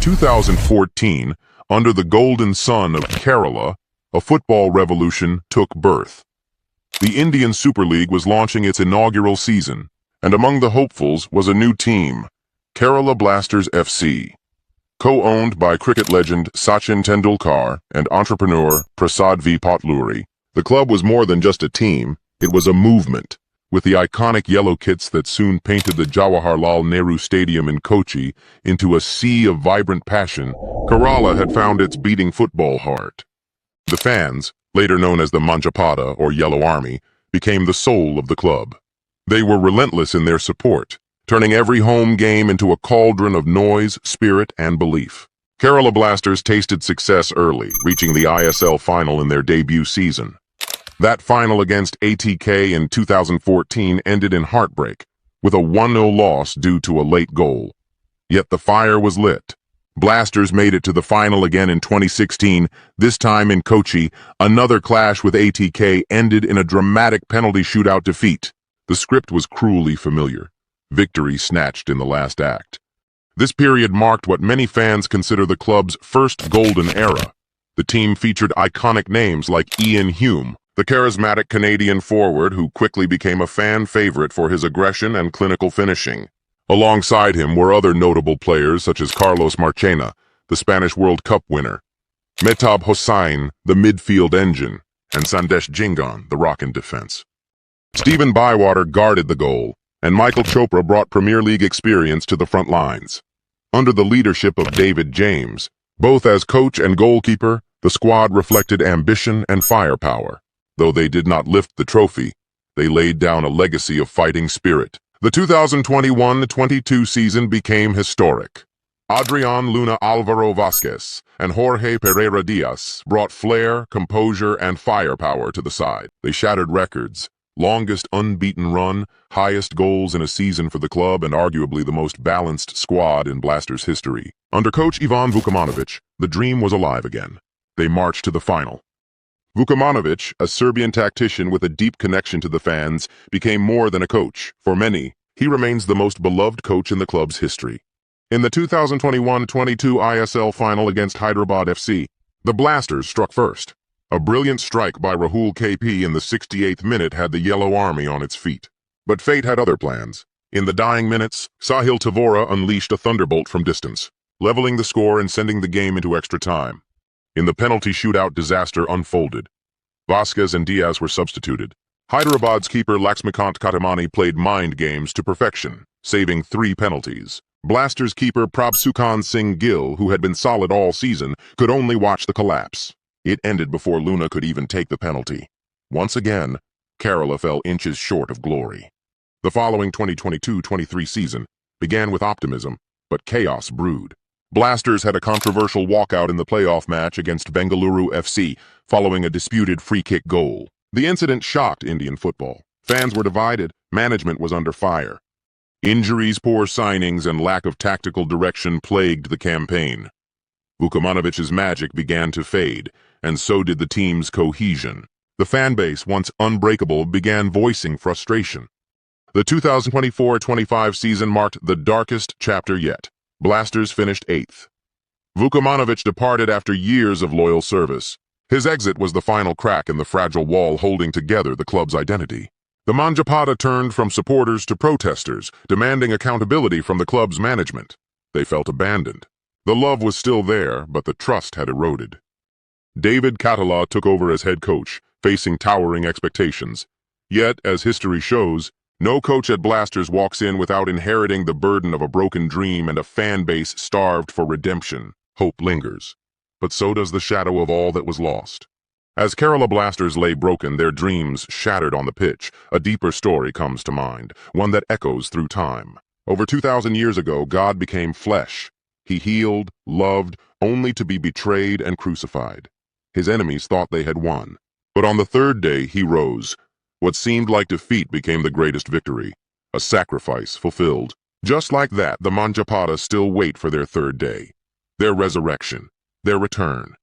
2014, under the golden sun of Kerala, a football revolution took birth. The Indian Super League was launching its inaugural season, and among the hopefuls was a new team, Kerala Blasters FC. Co-owned by cricket legend Sachin Tendulkar and entrepreneur Prasad V. Potluri, the club was more than just a team, it was a movement. With the iconic yellow kits that soon painted the Jawaharlal Nehru Stadium in Kochi into a sea of vibrant passion, Kerala had found its beating football heart. The fans, later known as the Manjappada or Yellow Army, became the soul of the club. They were relentless in their support, turning every home game into a cauldron of noise, spirit, and belief. Kerala Blasters tasted success early, reaching the ISL final in their debut season. That final against ATK in 2014 ended in heartbreak, with a 1-0 loss due to a late goal. Yet the fire was lit. Blasters made it to the final again in 2016, this time in Kochi. Another clash with ATK ended in a dramatic penalty shootout defeat. The script was cruelly familiar. Victory snatched in the last act. This period marked what many fans consider the club's first golden era. The team featured iconic names like Ian Hume, the charismatic Canadian forward who quickly became a fan favorite for his aggression and clinical finishing. Alongside him were other notable players such as Carlos Marchena, the Spanish World Cup winner, Mehtab Hossain, the midfield engine, and Sandesh Jingan, the rock in defense. Stephen Bywater guarded the goal, and Michael Chopra brought Premier League experience to the front lines. Under the leadership of David James, both as coach and goalkeeper, the squad reflected ambition and firepower. Though they did not lift the trophy, they laid down a legacy of fighting spirit. The 2021-22 season became historic. Adrian Luna Alvaro Vazquez and Jorge Pereyra Diaz brought flair, composure, and firepower to the side. They shattered records, longest unbeaten run, highest goals in a season for the club, and arguably the most balanced squad in Blasters history. Under coach Ivan Vukomanovic, the dream was alive again. They marched to the final. Vukomanovic, a Serbian tactician with a deep connection to the fans, became more than a coach. For many, he remains the most beloved coach in the club's history. In the 2021-22 ISL final against Hyderabad FC, the Blasters struck first. A brilliant strike by Rahul KP in the 68th minute had the Yellow Army on its feet. But fate had other plans. In the dying minutes, Sahil Tavora unleashed a thunderbolt from distance, leveling the score and sending the game into extra time. In the penalty shootout, disaster unfolded. Vazquez and Diaz were substituted. Hyderabad's keeper Laxmikant Katamani played mind games to perfection, saving 3 penalties. Blasters keeper Prabhsukhan Singh Gill, who had been solid all season, could only watch the collapse. It ended before Luna could even take the penalty. Once again, Kerala fell inches short of glory. The following 2022-23 season began with optimism, but chaos brewed. Blasters had a controversial walkout in the playoff match against Bengaluru FC, following a disputed free-kick goal. The incident shocked Indian football. Fans were divided, management was under fire. Injuries, poor signings, and lack of tactical direction plagued the campaign. Vukomanovic's magic began to fade, and so did the team's cohesion. The fan base, once unbreakable, began voicing frustration. The 2024-25 season marked the darkest chapter yet. Blasters finished 8th. Vukomanovic departed after years of loyal service. His exit was the final crack in the fragile wall holding together the club's identity. The Manjappada turned from supporters to protesters, demanding accountability from the club's management. They felt abandoned. The love was still there, but the trust had eroded. David Català took over as head coach, facing towering expectations. Yet, as history shows, no coach at Blasters walks in without inheriting the burden of a broken dream and a fan base starved for redemption. Hope lingers, but so does the shadow of all that was lost. As Kerala Blasters lay broken, their dreams shattered on the pitch, a deeper story comes to mind, one that echoes through time. Over 2,000 years ago, God became flesh. He healed, loved, only to be betrayed and crucified. His enemies thought they had won. But on the 3rd day, he rose. What seemed like defeat became the greatest victory, a sacrifice fulfilled. Just like that, the Manjappada still wait for their 3rd day, their resurrection, their return.